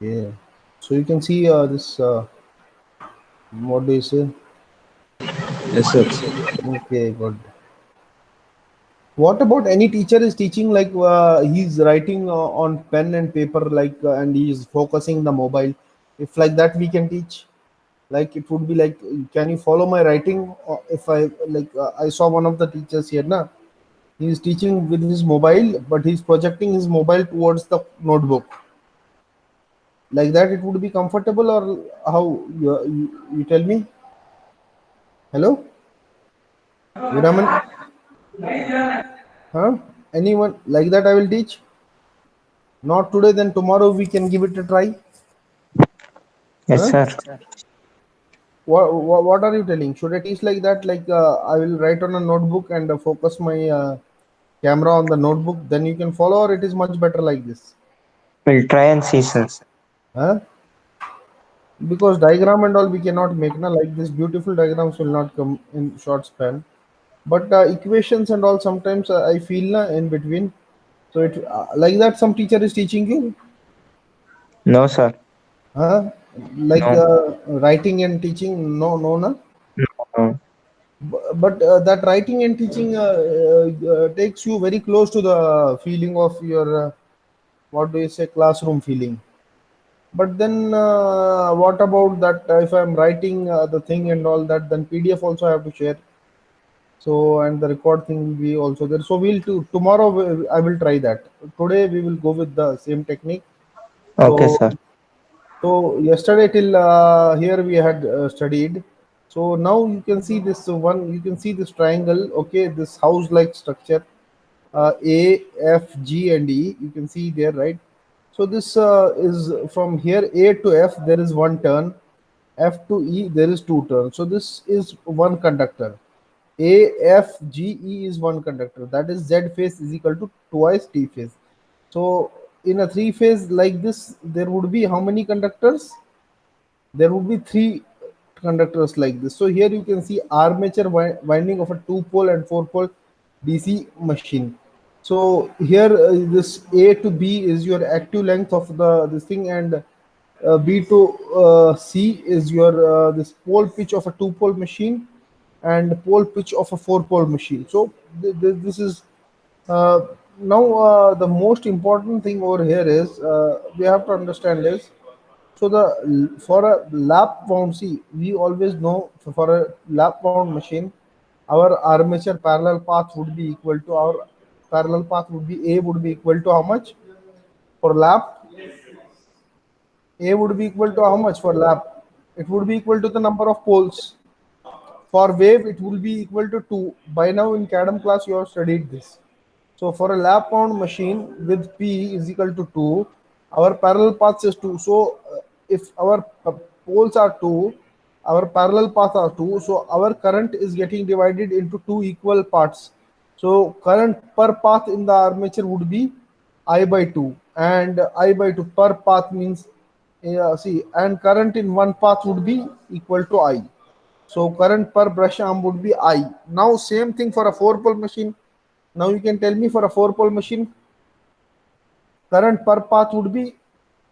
Yeah. So you can see this. What do you say? Yes, sir. Okay, good. What about any teacher is teaching like he's writing on pen and paper like and he's focusing the mobile? If like that we can teach. Like it would be like, can you follow my writing? If I like, I saw one of the teachers here, na. He is teaching with his mobile, but he's projecting his mobile towards the notebook. Like that, it would be comfortable or how? You tell me. Hello, Viraman. Huh? Anyone like that? I will teach. Not today, then tomorrow we can give it a try. Yes, Huh? sir. What are you telling? Should I teach like that? Like I will write on a notebook and focus my camera on the notebook. Then you can follow, or it is much better like this. We'll try and see, sir. Huh? Because diagram and all we cannot make na, like this beautiful diagrams will not come in short span. But equations and all sometimes I feel na, in between. So it like that some teacher is teaching you, No, sir. huh? Like No. writing and teaching. No, no, na. No, no. But that writing and teaching takes you very close to the feeling of your what do you say, classroom feeling. But then what about that if I'm writing the thing and all that, then PDF also I have to share. So and the record thing will be also there. So we'll do tomorrow. I will try that. Today we will go with the same technique. Okay, So sir. so yesterday till here we had studied. So now you can see this one. You can see this triangle. Okay, this house-like structure. A, F, G, and E. You can see there, right? So this is from here A to F. There is one turn. F to E. There is two turns. So this is one conductor. A, F, G, E is one conductor. That is Z phase is equal to twice T phase. So in a three phase like this, there would be how many conductors? There would be three conductors like this. So here you can see armature winding of a two pole and four pole DC machine. So here this A to B is your active length of the this thing, and B to C is your this pole pitch of a two pole machine and pole pitch of a four pole machine. So this is uh, now the most important thing over here is we have to understand is, so the for a lap wound, see, we always know for a lap wound machine, our armature parallel path would be equal to our parallel path would be A would be equal to how much for lap? A would be equal to how much for lap? It would be equal to the number of poles. For wave, it will be equal to 2. By now in CADM class, you have studied this. So for a lap wound machine with P is equal to 2, our parallel path is 2. So if our poles are 2, our parallel paths are 2. So our current is getting divided into two equal parts. So current per path in the armature would be I by 2, and I by 2 per path means see, and current in one path would be equal to I. So current per brush arm would be I. Now same thing for a four pole machine. Now you can tell me for a four pole machine, current per path would be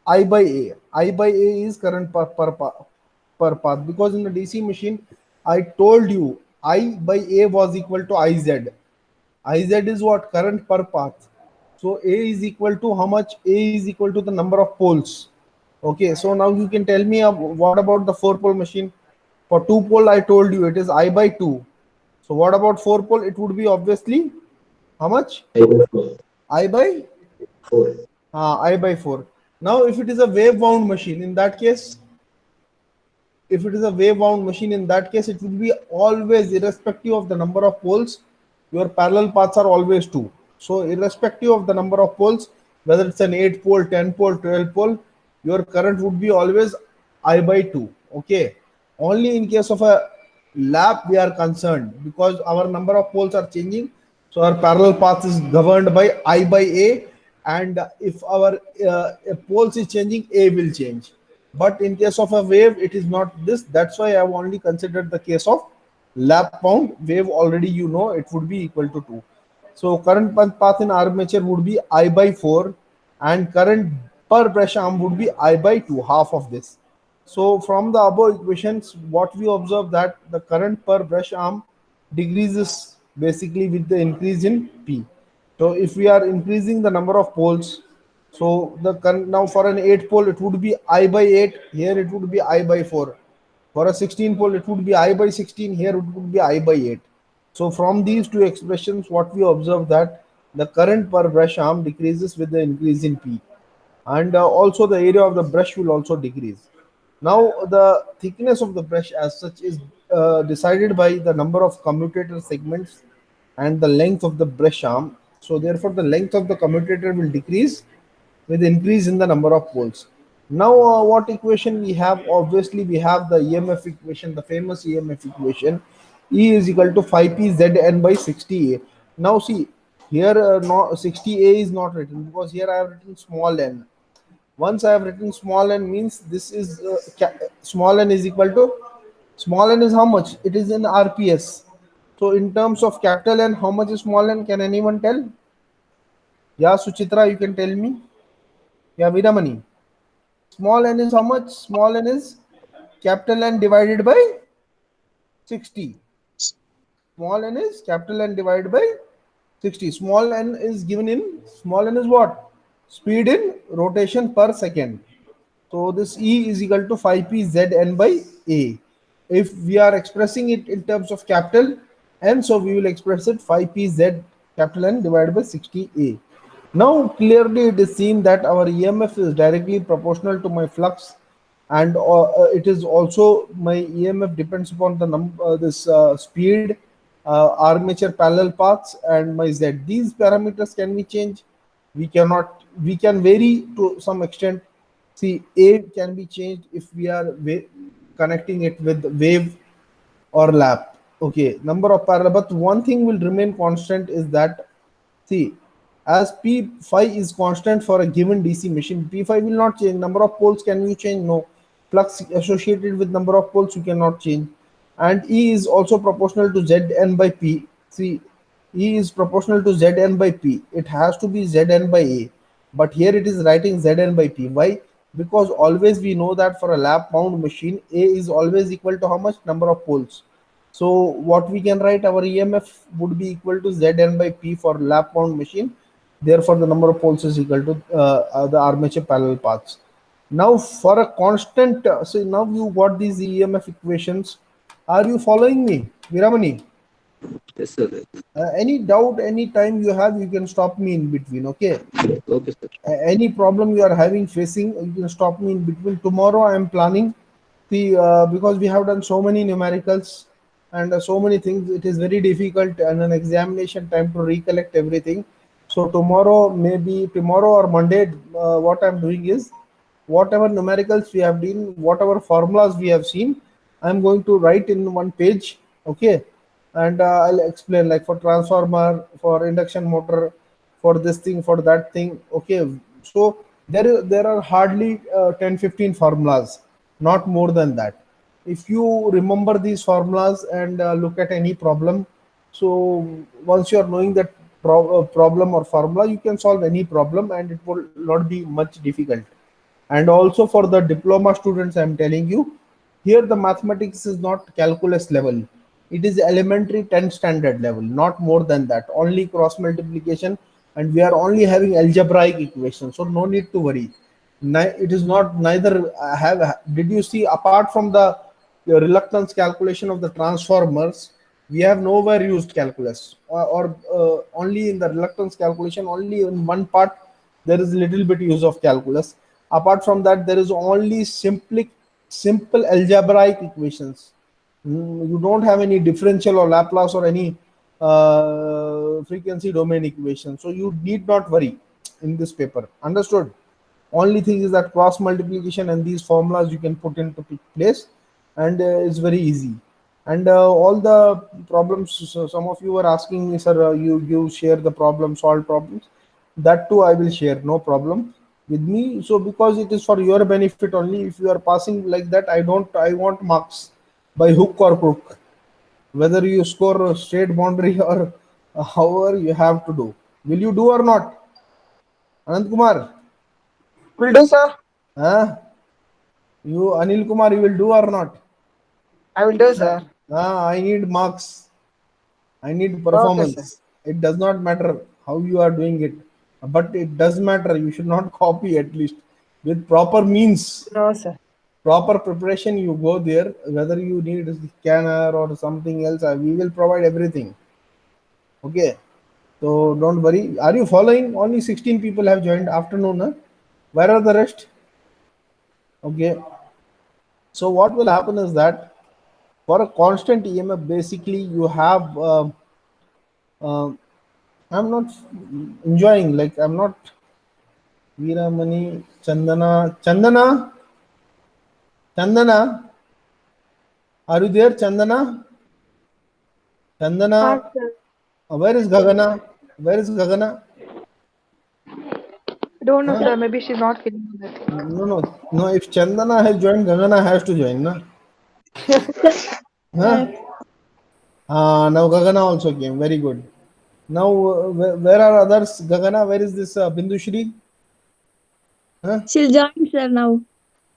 I by A. I by A is current per path, because in the DC machine, I told you I by A was equal to IZ. IZ is what? Current per path. So A is equal to how much? A is equal to the number of poles. Okay, so now you can tell me what about the four pole machine? For two pole, I told you it is I by 2. So what about four pole? It would be obviously how much? I by I by 4. Now, if it is a wave wound machine, in that case, if it is a wave wound machine, in that case, it will be always irrespective of the number of poles. Your parallel paths are always 2. So, irrespective of the number of poles, whether it's an 8 pole, 10 pole, 12 pole, your current would be always I by 2. Okay. Only in case of a lap we are concerned, because our number of poles are changing. So our parallel path is governed by I by A, and if our poles is changing, A will change. But in case of a wave, it is not this. That's why I have only considered the case of lap wound wave. Already you know it would be equal to 2. So current path in armature would be I by 4, and current per brush arm would be I by 2, half of this. So from the above equations, what we observe that the current per brush arm decreases basically with the increase in P. So if we are increasing the number of poles, so now for an 8 pole it would be I by 8, here it would be I by 4. For a 16 pole it would be I by 16, here it would be I by 8. So from these two expressions, what we observe that the current per brush arm decreases with the increase in P, and also the area of the brush will also decrease. Now the thickness of the brush as such is decided by the number of commutator segments and the length of the brush arm. So therefore the length of the commutator will decrease with increase in the number of poles. Now what equation we have? Obviously we have the EMF equation, the famous EMF equation. E is equal to 5p Zn by 60a. Now see, here no, 60a is not written because here I have written small n. Once I have written small n means this is small n is equal to, small n is how much? It is in RPS. So in terms of capital N, how much is small n? Can anyone tell? Yeah, Suchitra, you can tell me. Yeah, Viramani. Small n is how much? Small n is capital N divided by 60. Small n is capital N divided by 60. Small n is given in, small n is what? Speed in rotation per second. So this E is equal to 5p Zn by A. If we are expressing it in terms of capital N, so we will express it 5p Z capital N divided by 60A. Now clearly it is seen that our EMF is directly proportional to my flux, and it is also my EMF depends upon the this speed, armature parallel paths, and my Z. These parameters can we change? We cannot. We can vary to some extent. See, A can be changed if we are connecting it with wave or lap. Okay, number of parallel, but one thing will remain constant is that, see, as P phi is constant for a given DC machine, P phi will not change. Number of poles can you change? No. Flux associated with number of poles you cannot change. And E is also proportional to Zn by P. See, E is proportional to Zn by P. It has to be Zn by A. But here it is writing Zn by P. Why? Because always we know that for a lap bound machine, A is always equal to how much? Number of poles. So what we can write, our EMF would be equal to Zn by P for lap bound machine. Therefore, the number of poles is equal to the armature parallel paths. Now, for a constant, so now you got these EMF equations. Are you following me, Viramani? Yes, sir. Any doubt, any time you have, you can stop me in between. Okay. Okay, sir. Any problem you are having facing, you can stop me in between. Tomorrow, I am planning the because we have done so many numericals and so many things. It is very difficult and an examination time to recollect everything. So tomorrow, maybe tomorrow or Monday, what I'm doing is whatever numericals we have done, whatever formulas we have seen, I'm going to write in one page. Okay. And I'll explain, like for transformer, for induction motor, for this thing, for that thing. Okay. So there are hardly 10-15 formulas, not more than that. If you remember these formulas and look at any problem, so once you are knowing that problem or formula, you can solve any problem and it will not be much difficult. And also for the diploma students, I'm telling you, here the mathematics is not calculus level, it is elementary 10 standard level, not more than that, only cross multiplication, and we are only having algebraic equations, so no need to worry. It is not neither have. Did you see, apart from the reluctance calculation of the transformers, we have nowhere used calculus, or only in the reluctance calculation, only in one part there is little bit use of calculus. Apart from that, there is only simple algebraic equations. You don't have any differential or Laplace or any frequency domain equation, so you need not worry in this paper. Understood? Only thing is that cross multiplication and these formulas you can put into place, and it's very easy. And all the problems, so some of you were asking me, sir, you share the problem, solve problems. That too I will share, no problem with me. So because it is for your benefit only, if you are passing like that, I want marks by hook or crook, whether you score a straight boundary or however you have to do. Will you do or not, Anand Kumar? Will do, sir. Huh? You, Anil Kumar, you will do or not? I will do, sir. I need marks. I need Okay, sir. performance. It does not matter how you are doing it, but it does matter. You should not copy, at least with proper means, No, sir. proper preparation. You go there, whether you need a scanner or something else, we will provide everything. Okay, so don't worry. Are you following? Only 16 people have joined afternoon. Huh? Where are the rest? Okay, so what will happen is that for a constant EMF, basically you have. Uh, I'm not enjoying. Like I'm not. Veeramani, Chandana, are you there, Chandana? Yes, Chandana, sir. where is Gagana? Where is Gagana? Don't know, Huh? sir. Maybe she's not feeling good. No. If Chandana has joined, Gagana has to join, na? Huh? Now Gagana also came. Very good. Now, where are others? Gagana, where is this Bindushri? Huh? She'll join, sir, now.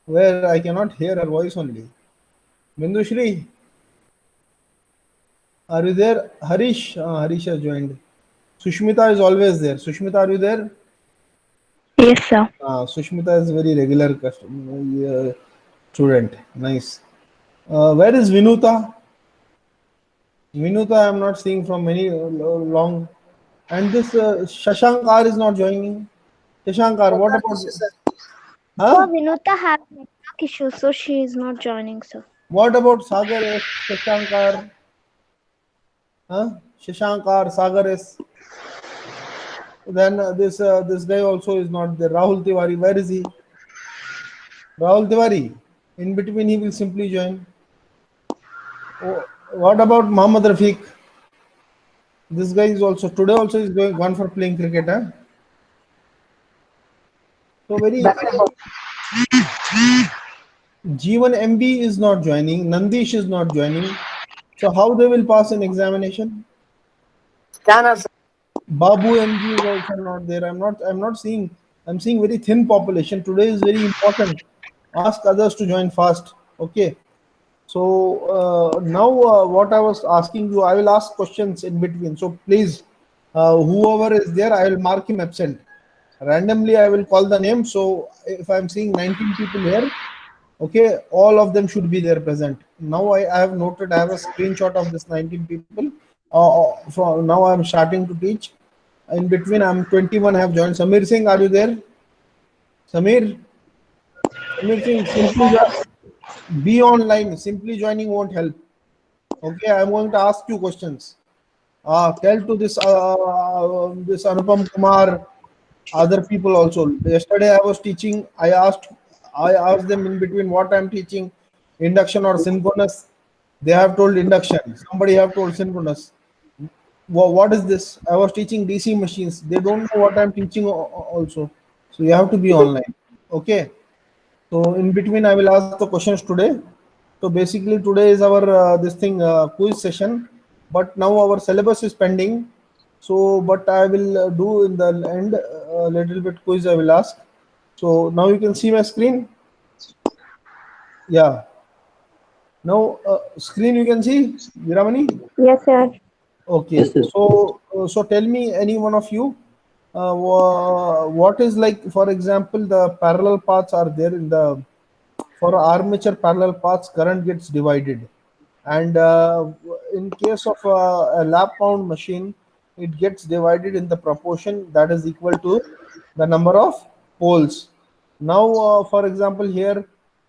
Where I cannot hear her voice only. Bindushri, are you there? Harish, Harish has joined. Sushmita is always there. Sushmita, are you there? Yes, sir. Sushmita is very regular customer, student. Nice. Where is Vinuta? Vinuta, I am not seeing from many long. And this Shashankar is not joining. Shashankar, what about? Sir. Huh? Vinuta has network issues, so she is not joining, sir. What about Sagar S? Shashankar? Huh? Shashankar, Sagar S. Then this guy also is not there. Rahul Tiwari, where is he? Rahul Tiwari. In between, he will simply join. Oh, what about Mohammad Rafiq? This guy is also today also is gone for playing cricket. Huh? So very G1 MB is not joining. Nandish is not joining. So how they will pass an examination? Scanner, sir. Babu MG is also not there. I'm not seeing. I'm seeing very thin population. Today is very important. Ask others to join fast. Okay. So now what I was asking you, I will ask questions in between. So please, whoever is there, I will mark him absent. Randomly, I will call the name. So if I'm seeing 19 people here, okay, all of them should be there present. Now I have noted, I have a screenshot of this 19 people. From now I'm starting to teach. In between, I'm 21 have joined. Samir Singh, are you there? Samir Singh, simply be online. Simply joining won't help. Okay, I'm going to ask you questions. Tell to this Anupam Kumar, other people also. Yesterday I was teaching. I asked them in between what I'm teaching, induction or synchronous. They have told induction. Somebody have told synchronous. What is this? I was teaching DC machines. They don't know what I'm teaching also. So you have to be online. Okay. So in between, I will ask the questions today. So basically, today is our this thing quiz session, but now our syllabus is pending. So, but I will do in the end a little bit quiz. I will ask. So now you can see my screen. Yeah. Now screen you can see, Viramani. Yes, sir. Okay. Yes, sir. So tell me, any one of you, what is like, for example, the parallel paths are there in the, for armature parallel paths, current gets divided, and in case of a lap mount machine, it gets divided in the proportion that is equal to the number of poles. Now, for example, here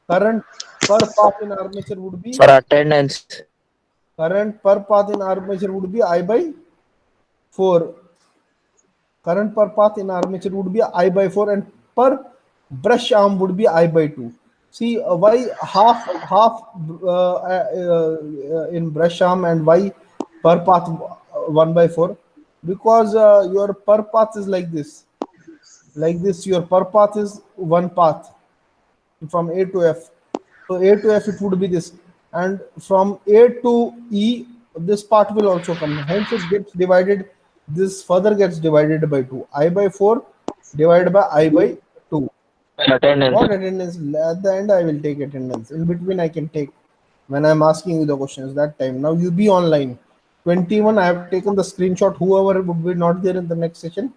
current per path in armature would be, For attendance. current per path in armature would be I by 4. Current per path in armature would be I by 4, and per brush arm would be I by 2. See, why half in brush arm and why per path 1 by 4? Because your per path is like this. Like this, your per path is one path from A to F. So A to F it would be this, and from A to E this part will also come. Hence it gets divided. This further gets divided by 2. I by 4 divided by I by 2. Attendance. What attendance? At the end, I will take attendance. In between, I can take when I'm asking you the questions. That time. Now you be online. 21. I have taken the screenshot. Whoever would be not there in the next session,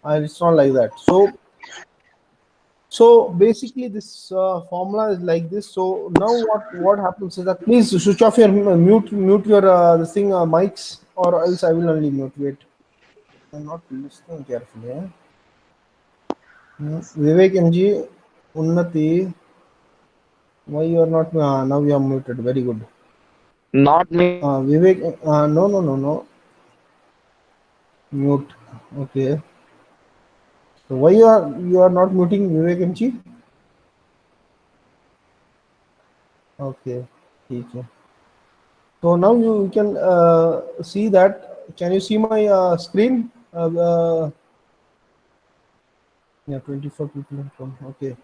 it's not like that. So basically, this formula is like this. So now what happens is that please switch off your mute your this thing mics, or else I will only mute. Wait, I'm not listening carefully. Vivek MG, Unnati. Why you are not? Now you are muted. Very good. Not me. Vivek, no. Mute. Okay. So why you are not muting Vivek MG? Okay. ठीक है. So now you can see that. Can you see my screen? Yeah, 24 people have come. Okay.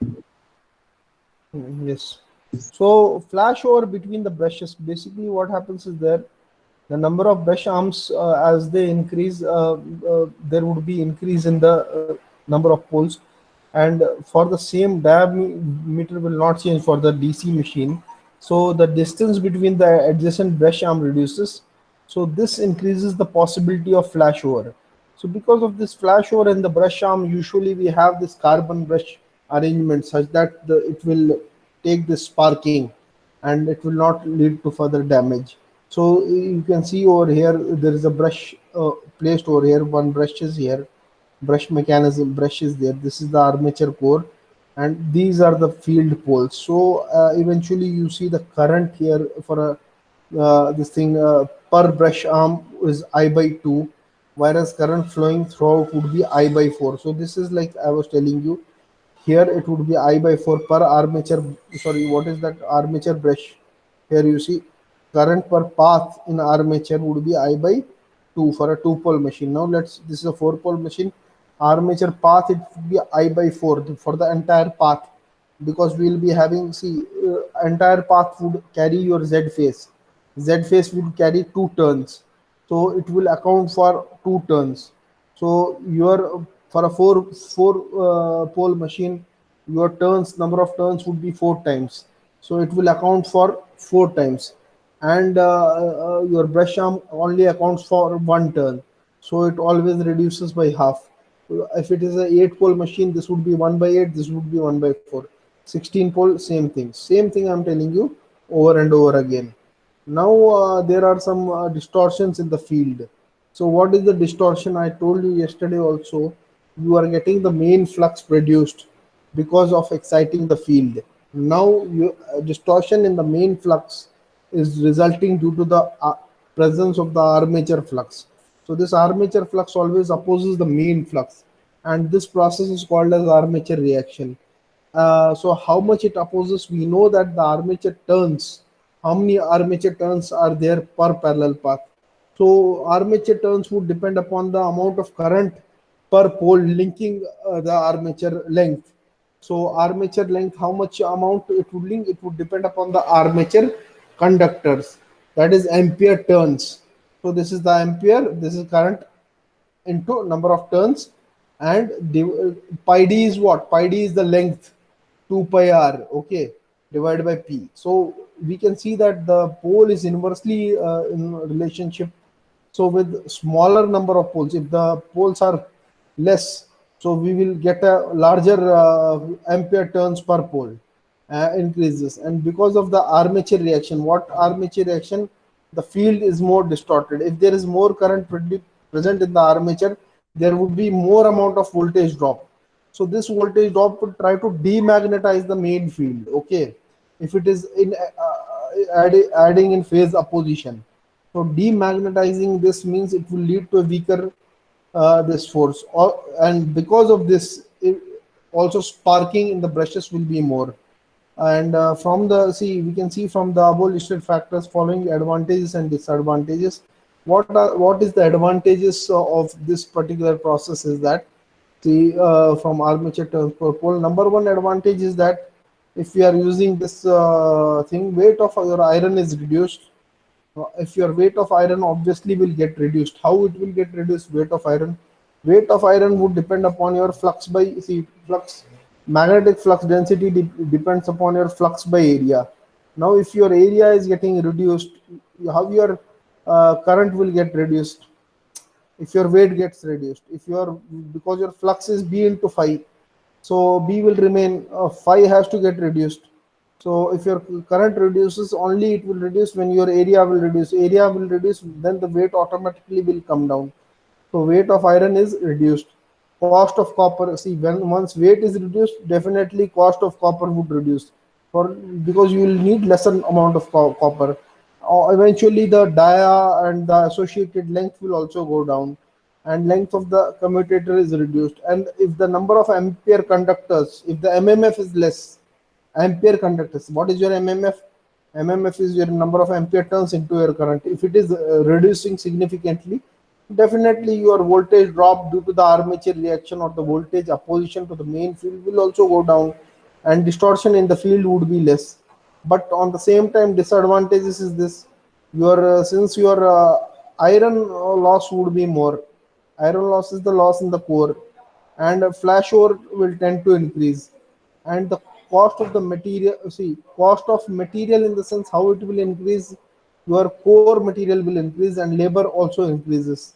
Yes. So flash over between the brushes. Basically, what happens is there the number of brush arms as they increase, there would be increase in the number of poles, and for the same diameter will not change for the DC machine. So the distance between the adjacent brush arm reduces. So this increases the possibility of flashover. So because of this flashover in the brush arm, usually we have this carbon brush arrangement such that it will take this sparking and it will not lead to further damage. So you can see over here there is a brush placed over here. One brush is here, brush mechanism brush is there. This is the armature core, and these are the field poles. So eventually you see the current here for a this thing per brush arm is I by 2, whereas current flowing throughout would be I by 4. So this is like I was telling you, here it would be I by 4 per armature. Sorry, what is that armature brush? Here you see current per path in armature would be I by 2 for a 2-pole machine. Now this is a 4-pole machine. Armature path, it would be I by 4 for the entire path, because we will be having, see, entire path would carry your Z phase. Z phase would carry 2 turns. So it will account for 2 turns. So your for a four pole machine, your number of turns would be 4 times. So it will account for 4 times, and your brush arm only accounts for 1 turn. So it always reduces by half. If it is a 8-pole machine, this would be 1 by 8. This would be 1 by 4. 16-pole, same thing. Same thing I'm telling you over and over again. Now there are some distortions in the field. So what is the distortion? I told you yesterday also. You are getting the main flux produced because of exciting the field. Now distortion in the main flux is resulting due to the presence of the armature flux. So this armature flux always opposes the main flux, and this process is called as armature reaction. So how much it opposes? We know that the armature turns, how many armature turns are there per parallel path. So armature turns would depend upon the amount of current per pole linking the armature length. So armature length, how much amount it would link, it would depend upon the armature conductors, that is ampere turns. So this is the ampere, this is current into number of turns, and pi d is what? Pi d is the length, 2 pi r, okay, divided by p. So we can see that the pole is inversely in relationship. So with smaller number of poles, if the poles are less, so we will get a larger ampere turns per pole increases. And because of the armature reaction, what armature reaction? The field is more distorted. If there is more current present in the armature, there would be more amount of voltage drop. So this voltage drop would try to demagnetize the main field, okay, if it is in adding in phase opposition. So demagnetizing this means it will lead to a weaker this force, and because of this, also sparking in the brushes will be more. And from the we can see from the above listed factors following advantages and disadvantages. What is the advantages of this particular process is that, see, from armature turns per pole, number one advantage is that if we are using this thing, weight of your iron is reduced. If your weight of iron obviously will get reduced. How it will get reduced? Weight of iron would depend upon your flux by flux Magnetic flux density depends upon your flux by area. Now, if your area is getting reduced, how your current will get reduced? If your weight gets reduced, if your because your flux is B into phi, so B will remain, phi has to get reduced. So if your current reduces, only it will reduce when your area will reduce. Area will reduce, then the weight automatically will come down. So weight of iron is reduced. Cost of copper. See, when once weight is reduced, definitely cost of copper would reduce, for because you will need lesser amount of copper. Eventually, the dia and the associated length will also go down, and length of the commutator is reduced. And if the number of ampere conductors, if the MMF is less, ampere conductors. What is your MMF? MMF is your number of ampere turns into your current. If it is reducing significantly, definitely your voltage drop due to the armature reaction or the voltage opposition to the main field will also go down, and distortion in the field would be less. But on the same time, disadvantages is this: your since your iron loss would be more. Iron loss is the loss in the core, and flashover will tend to increase. And the cost of the material, see, cost of material in the sense how it will increase, your core material will increase and labor also increases.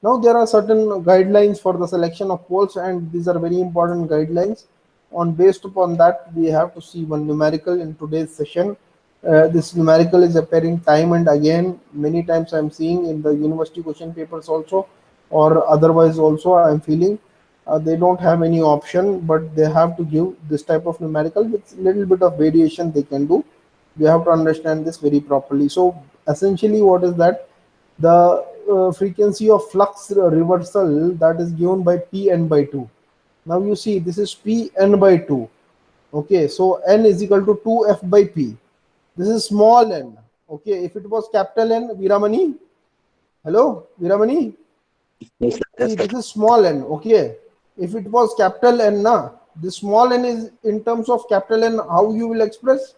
Now there are certain guidelines for the selection of poles, and these are very important guidelines. On based upon that, we have to see one numerical in today's session. This numerical is appearing time and again. Many times I'm seeing in the university question papers also, or otherwise also I'm feeling they don't have any option, but they have to give this type of numerical with little bit of variation they can do. We have to understand this very properly. So essentially, what is that? The frequency of flux reversal, that is given by Pn by 2. Now you see, this is Pn by 2. Okay, so n is equal to 2f by p. This is small n. Okay, if it was capital N, Viramani, hello, Viramani. Yes, sir. See, this is small n. Okay, if it was capital N, na, this small n is in terms of capital N. How you will express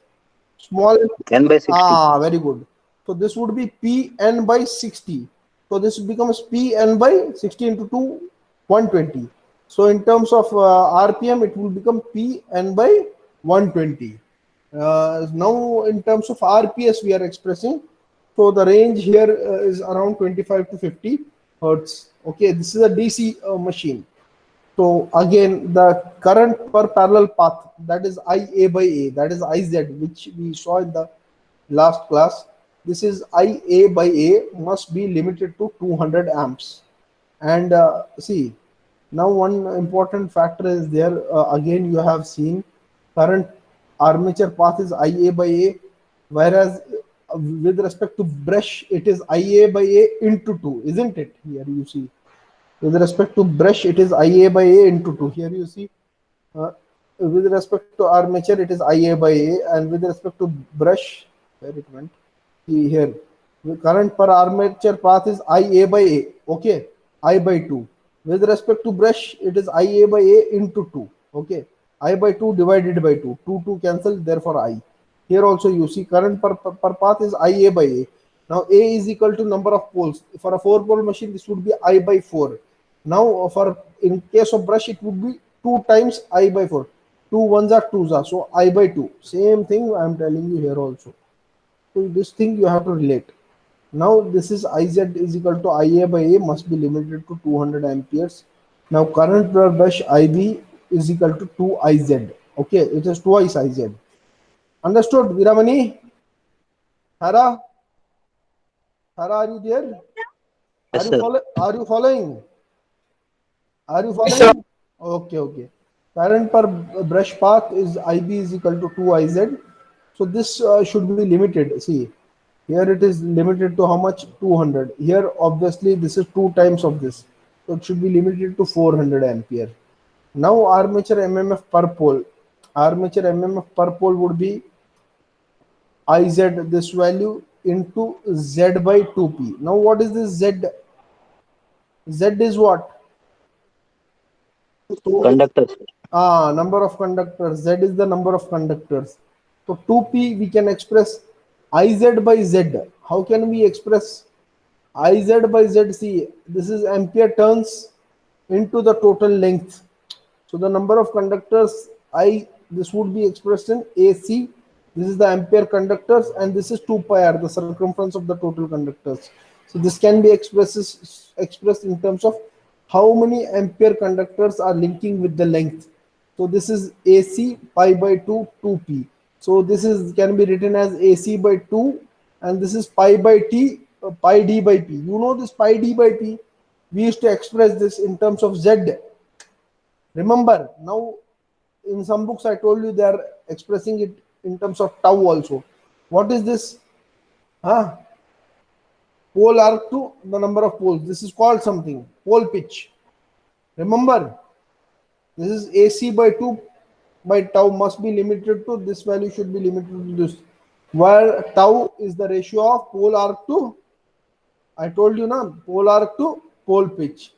small n? N by 60. Ah, very good. So this would be Pn by 60. So this becomes Pn by 60 into 2, 120. So in terms of RPM, it will become Pn by 120. Now in terms of RPS, we are expressing. So the range here is around 25 to 50 hertz. Okay, this is a DC machine. So again, the current per parallel path, that is IA by A, that is IZ, which we saw in the last class. This is IA by A must be limited to 200 amps. And see, now one important factor is there. Again, you have seen current armature path is IA by A, whereas with respect to brush, it is IA by A into 2, isn't it? Here you see. With respect to brush, it is IA by A into 2. Here you see, with respect to armature, it is IA by A, and with respect to brush, where it went, see here, the current per armature path is IA by A, okay, I by 2. With respect to brush, it is IA by A into 2, okay, I by 2 divided by 2, 2 cancel, therefore I. Here also you see current per path is IA by A. Now A is equal to number of poles. For a 4-pole machine, this would be I by 4. Now for in case of brush, it would be 2 times I by 4. 2 ones are 2s are, so I by 2. Same thing I am telling you here also. So this thing you have to relate. Now this is IZ is equal to IA by A must be limited to 200 amperes. Now current per brush IB is equal to 2IZ. Okay, it is twice IZ. Understood, Viramani? Hara? Hara, are you there? Yes, sir. Are you following? Are you Yes, following? Okay, okay. Current per brush path is IB is equal to 2IZ. So this should be limited. See, here it is limited to how much? 200. Here, obviously, this is 2 times of this. So it should be limited to 400 ampere. Now, armature MMF per pole. Armature MMF per pole would be IZ, this value, into Z by 2P. Now, what is this Z? Z is what? So, Conductors. number of conductors. Z is the number of conductors. So 2P we can express IZ by Z. How can we express IZ by Z? See, this is ampere turns into the total length. So the number of conductors I, this would be expressed in AC. This is the ampere conductors, and this is 2 pi r, the circumference of the total conductors. So this can be expressed in terms of how many ampere conductors are linking with the length. So this is AC pi by 2 2p. So this is can be written as AC by 2, and this is pi by t, pi d by p. You know this pi d by p. We used to express this in terms of Z. Remember, now in some books I told you they are expressing it in terms of tau also. What is this? Huh? Pole arc to the number of poles. This is called something, pole pitch. Remember, this is AC by 2 by tau must be limited to this value, should be limited to this, where tau is the ratio of pole arc to, I told you now, pole arc to pole pitch.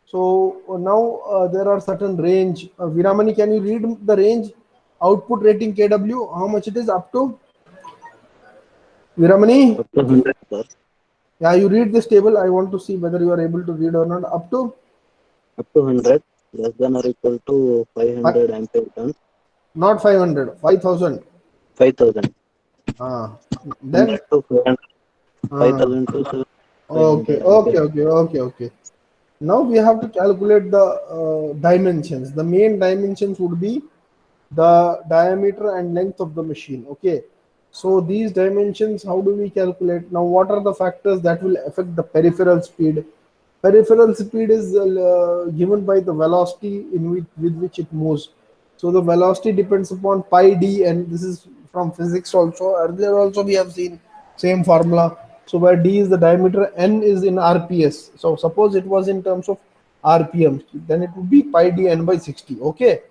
So now there are certain range. Viramani, can you read the range? Output rating KW, how much it is up to? Viramani? Up to 100, sir. Yeah, you read this table. I want to see whether you are able to read or not. Up to? Up to 100, less than or equal to 500 ampere turns. Not 500, 5000. 5000. Then? 100 to 500. 5000 to 700. Okay. Now we have to calculate the dimensions. The main dimensions would be the diameter and length of the machine. Okay. So these dimensions, how do we calculate? Now, what are the factors that will affect the peripheral speed? Peripheral speed is given by the velocity with which it moves. So the velocity depends upon pi d, and this is from physics also. Earlier also we have seen same formula. So where d is the diameter, n is in RPS. So suppose it was in terms of RPM, then it would be pi d n by 60. Okay.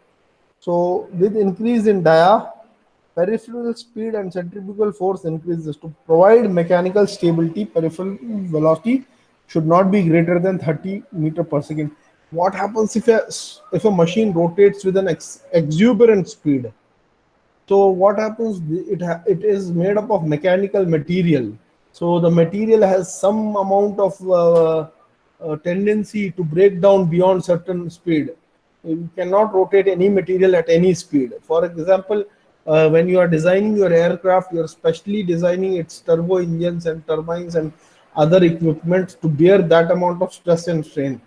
So with increase in dia, peripheral speed and centrifugal force increases. To provide mechanical stability, peripheral velocity should not be greater than 30 meter per second. What happens if a machine rotates with an exuberant speed? So what happens? It is made up of mechanical material. So the material has some amount of tendency to break down beyond certain speed. You cannot rotate any material at any speed. For example, when you are designing your aircraft, you are specially designing its turbo engines and turbines and other equipment to bear that amount of stress and strain.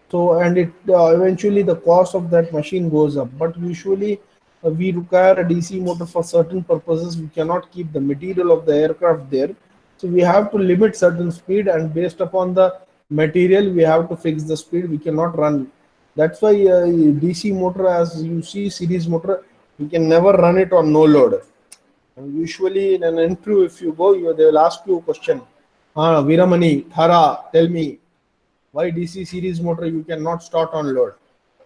So, and it eventually the cost of that machine goes up. But usually we require a DC motor for certain purposes. We cannot keep the material of the aircraft there. So we have to limit certain speed, and based upon the material, we have to fix the speed. We cannot run. That's why DC motor, as you see, series motor, you can never run it on no load. And usually in an interview, if you go, they will ask you a question. Viramani, Thara, tell me, why DC series motor you cannot start on load?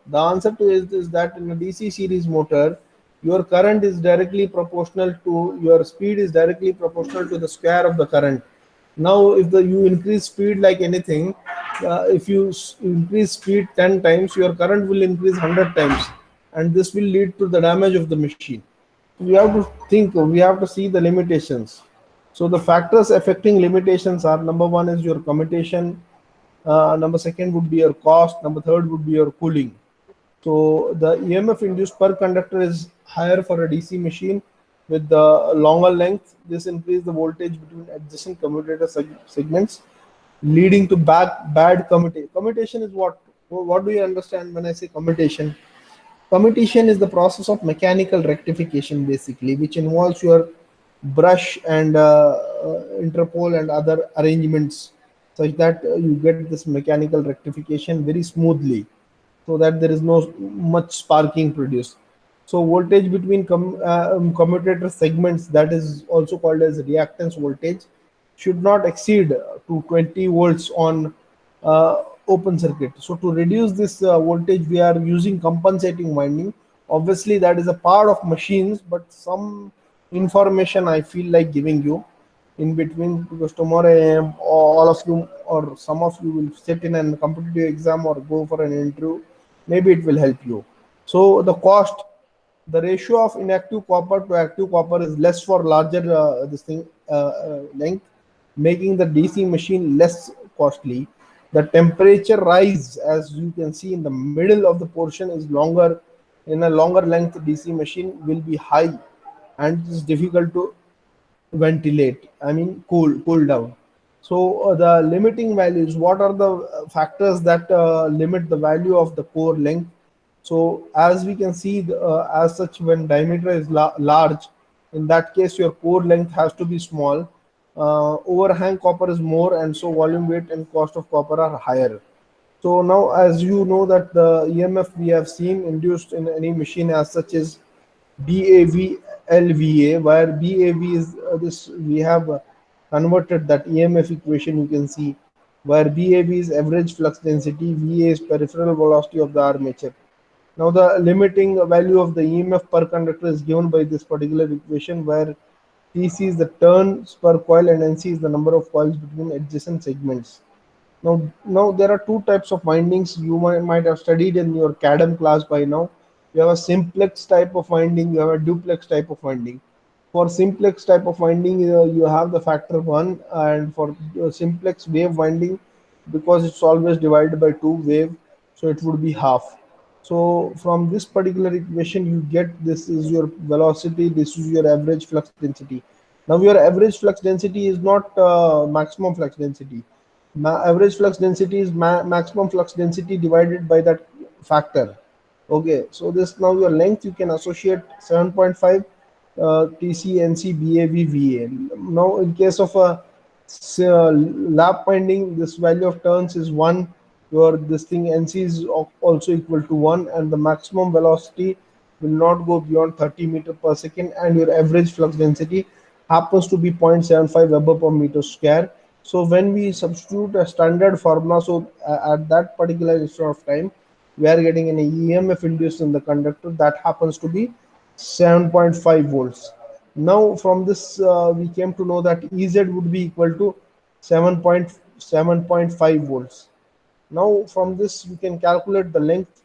The answer to it is that in a DC series motor, your current is directly proportional to, your speed is directly proportional to the square of the current. Now, if you increase speed like anything, if you increase speed 10 times, your current will increase 100 times, and this will lead to the damage of the machine. We have to think, we have to see the limitations. So the factors affecting limitations are: number one is your commutation, number second would be your cost, number third would be your cooling. So the EMF induced per conductor is higher for a DC machine with the longer length. This increases the voltage between adjacent commutator segments, leading to bad commutation. Commutation is what? What do you understand when I say commutation? Commutation is the process of mechanical rectification, basically, which involves your brush and interpole and other arrangements, such that you get this mechanical rectification very smoothly, so that there is no much sparking produced. So voltage between commutator segments, that is also called as reactance voltage, should not exceed to 20 volts on open circuit. So to reduce this voltage, we are using compensating winding. Obviously that is a part of machines, but some information I feel like giving you in between, because tomorrow all of you or some of you will sit in a competitive exam or go for an interview. Maybe it will help you. So the cost, the ratio of inactive copper to active copper is less for larger length, making the DC machine less costly. The temperature rise, as you can see in the middle of the portion, is longer in a longer length DC machine will be high, and it is difficult to ventilate, I mean cool down. So the limiting values, what are the factors that limit the value of the core length? So as we can see, as such, when diameter is large, in that case your core length has to be small. Overhang copper is more, and so volume, weight and cost of copper are higher. So now, as you know, that the EMF we have seen induced in any machine as such is BAV LVA, where BAV is this we have converted that EMF equation, you can see, where BAV is average flux density, VA is peripheral velocity of the armature. Now the limiting value of the EMF per conductor is given by this particular equation, where TC is the turns per coil and NC is the number of coils between adjacent segments. Now there are two types of windings you might have studied in your CADM class by now. You have a simplex type of winding, you have a duplex type of winding. For simplex type of winding, you have the factor 1, and for simplex wave winding, because it's always divided by 2 wave, so it would be half. So from this particular equation, you get this is your velocity, this is your average flux density. Now your average flux density is not maximum flux density. Average flux density is maximum flux density divided by that factor. Okay, so this now your length you can associate 7.5 TCNC BAV VA. Now in case of a lap winding, this value of turns is 1. Your this thing NC is also equal to 1, and the maximum velocity will not go beyond 30 meter per second, and your average flux density happens to be 0.75 Weber per meter square. So when we substitute a standard formula, so at that particular instant of time, we are getting an EMF induced in the conductor that happens to be 7.5 volts. Now from this we came to know that EZ would be equal to 7.5 volts. Now from this you can calculate the length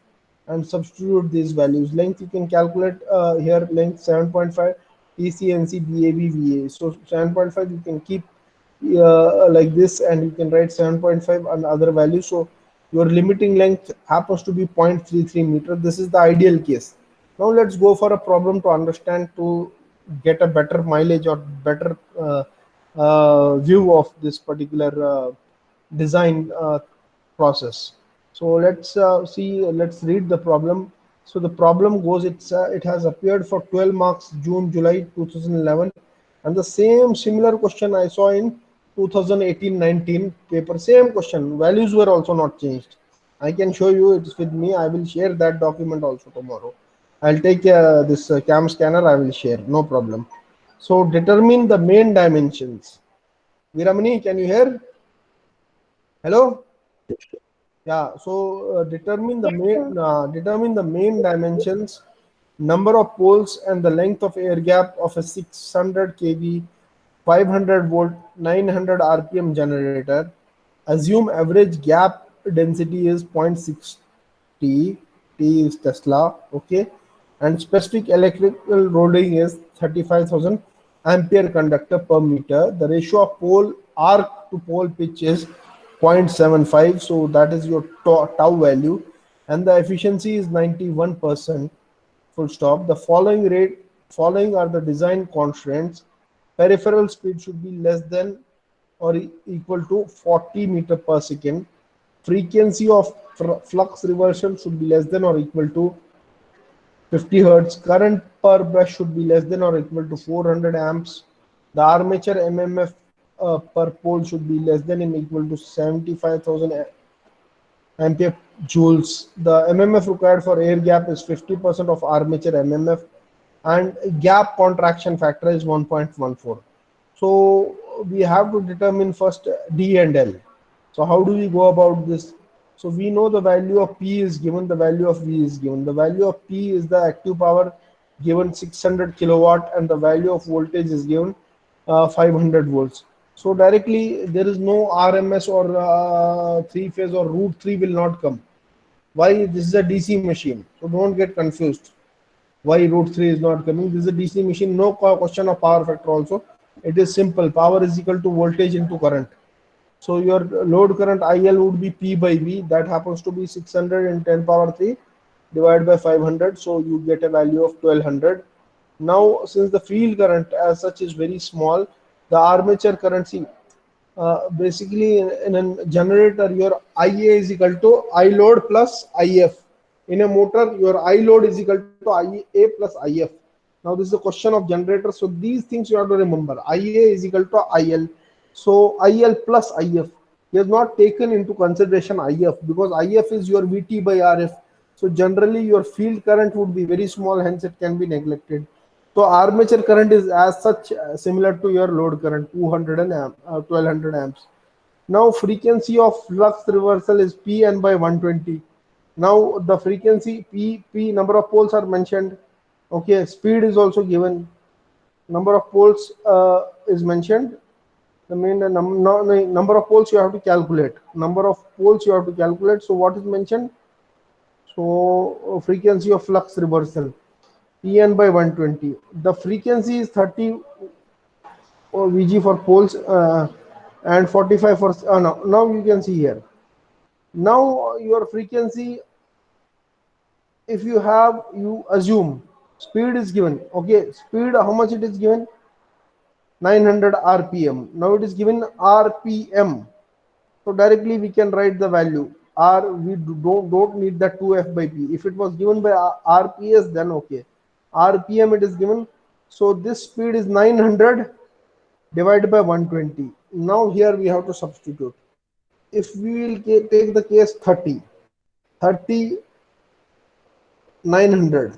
and substitute these values. Length you can calculate here, length 7.5 TCNC BAV VA. So 7.5 you can keep like this, and you can write 7.5 and other values. So your limiting length happens to be 0.33 meter. This is the ideal case. Now let's go for a problem to understand, to get a better mileage or better view of this particular design process. So let's read the problem. So the problem goes, it has appeared for 12 marks June-July 2011, and the similar question I saw in 2018-19 paper. Same question, values were also not changed. I can show you, it's with me. I will share that document also tomorrow. I'll take this cam scanner, I will share, no problem. So determine the main dimensions. Viramani, can you hear? Hello? Yeah, so determine the main dimensions, number of poles, and the length of air gap of a 600 kV 500 volt 900 rpm generator. Assume average gap density is 0.6 T is Tesla, okay, and specific electrical loading is 35,000 ampere conductor per meter. The ratio of pole arc to pole pitch is 0.75, so that is your tau value, and the efficiency is 91%, full stop. The following are the design constraints. Peripheral speed should be less than or equal to 40 meter per second. Frequency of flux reversal should be less than or equal to 50 hertz. Current per brush should be less than or equal to 400 amps. The armature MMF per pole should be less than or equal to 75,000 ampere joules. The MMF required for air gap is 50% of armature MMF, and gap contraction factor is 1.14. So we have to determine first D and L. So how do we go about this? So we know the value of P is given, the value of V is given. The value of P is the active power given 600 kilowatt, and the value of voltage is given 500 volts. So directly there is no RMS or 3-phase or root 3 will not come. Why? This is a DC machine, so don't get confused. Why root 3 is not coming? This is a DC machine, no question of power factor also. It is simple, power is equal to voltage into current. So your load current IL would be P by V, that happens to be 600 in 10 power 3 divided by 500, so you get a value of 1200. Now, since the field current as such is very small, the armature current, see, basically in a generator, your IA is equal to I load plus IF. In a motor, your I load is equal to IA plus IF. Now, this is a question of generator. So, these things you have to remember. IA is equal to IL. So, IL plus IF. He has not taken into consideration IF because IF is your VT by RF. So, generally, your field current would be very small, hence, it can be neglected. So armature current is as such similar to your load current, 1200 amps. Now frequency of flux reversal is Pn by 120. Now the frequency P number of poles are mentioned. Okay, speed is also given. Number of poles is mentioned. The main number of poles you have to calculate. Number of poles you have to calculate. So what is mentioned? So frequency of flux reversal. Pn by 120. The frequency is 30 Vg for poles and 45 for now you can see here. Now your frequency, if you have, you assume speed is given. Okay, speed, how much it is given? 900 rpm. Now it is given rpm. So directly we can write the value r. We don't need that 2f by p. If it was given by rps, then okay. RPM it is given. So this speed is 900 divided by 120. Now here we have to substitute. If we will take the case 30 900,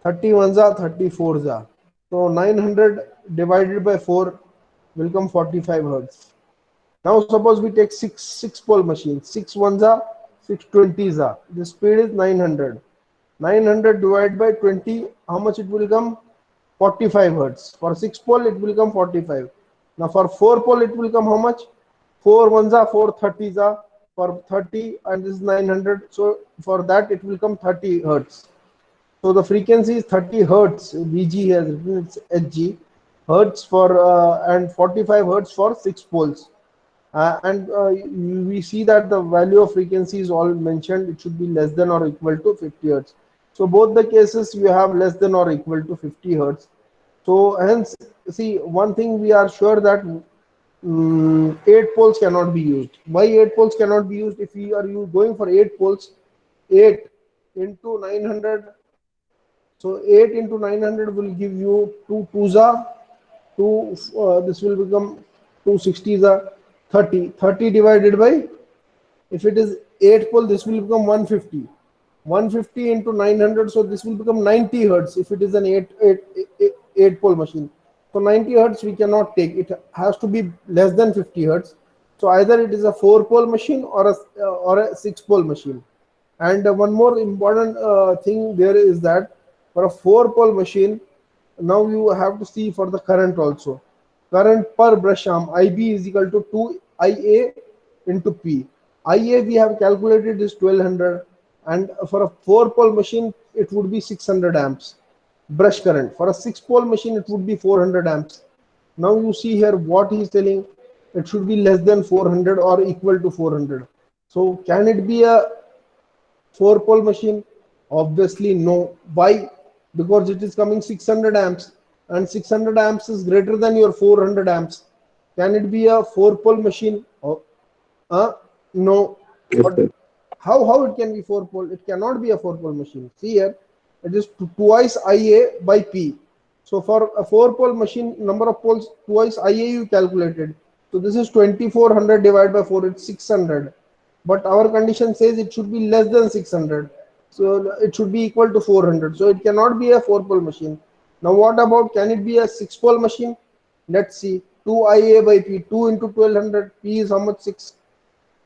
30 ones are 34s are. So 900 divided by 4 will come 45 hertz. Now suppose we take six pole machine, 6 ones are 620s are. The speed is 900. 900 divided by 20, how much it will come? 45 hertz. For 6 pole it will come 45. Now for 4 pole it will come how much? 4 ones are 4 30s are. For 30 and this is 900, so for that it will come 30 hertz. So the frequency is 30 hertz. VG has written, it's HG hertz for and 45 hertz for 6 poles. We see that the value of frequency is all mentioned. It should be less than or equal to 50 hertz. So both the cases you have less than or equal to 50 hertz. So hence, see, one thing we are sure that 8 poles cannot be used. Why 8 poles cannot be used? If we are going for 8 poles, 8 into 900. So 8 into 900 will give you 2 2s are 2. This will become 260s are 30. 30 divided by, if it is 8 pole, this will become 150. 150 into 900, so this will become 90 hertz if it is an 8 pole machine. So 90 hertz we cannot take. It has to be less than 50 hertz. So either it is a 4 pole machine or a 6 pole machine. And one more important thing there is that for a 4 pole machine, now you have to see for the current also. Current per brush arm, IB is equal to 2 IA into P. IA we have calculated is 1200, and for a 4 pole machine it would be 600 amps brush current. For a 6 pole machine it would be 400 amps. Now you see here what he is telling, it should be less than 400 or equal to 400. So can it be a 4 pole machine? Obviously no. Why? Because it is coming 600 amps and 600 amps is greater than your 400 amps. Can it be a 4 pole machine? No. But how it can be 4 pole? It cannot be a 4 pole machine. See here, it is twice IA by P. So for a 4 pole machine, number of poles twice IA you calculated. So this is 2400 divided by 4, it's 600. But our condition says it should be less than 600. So it should be equal to 400. So it cannot be a 4 pole machine. Now what about, can it be a 6 pole machine? Let's see. 2 IA by P, 2 into 1200, P is how much? 6.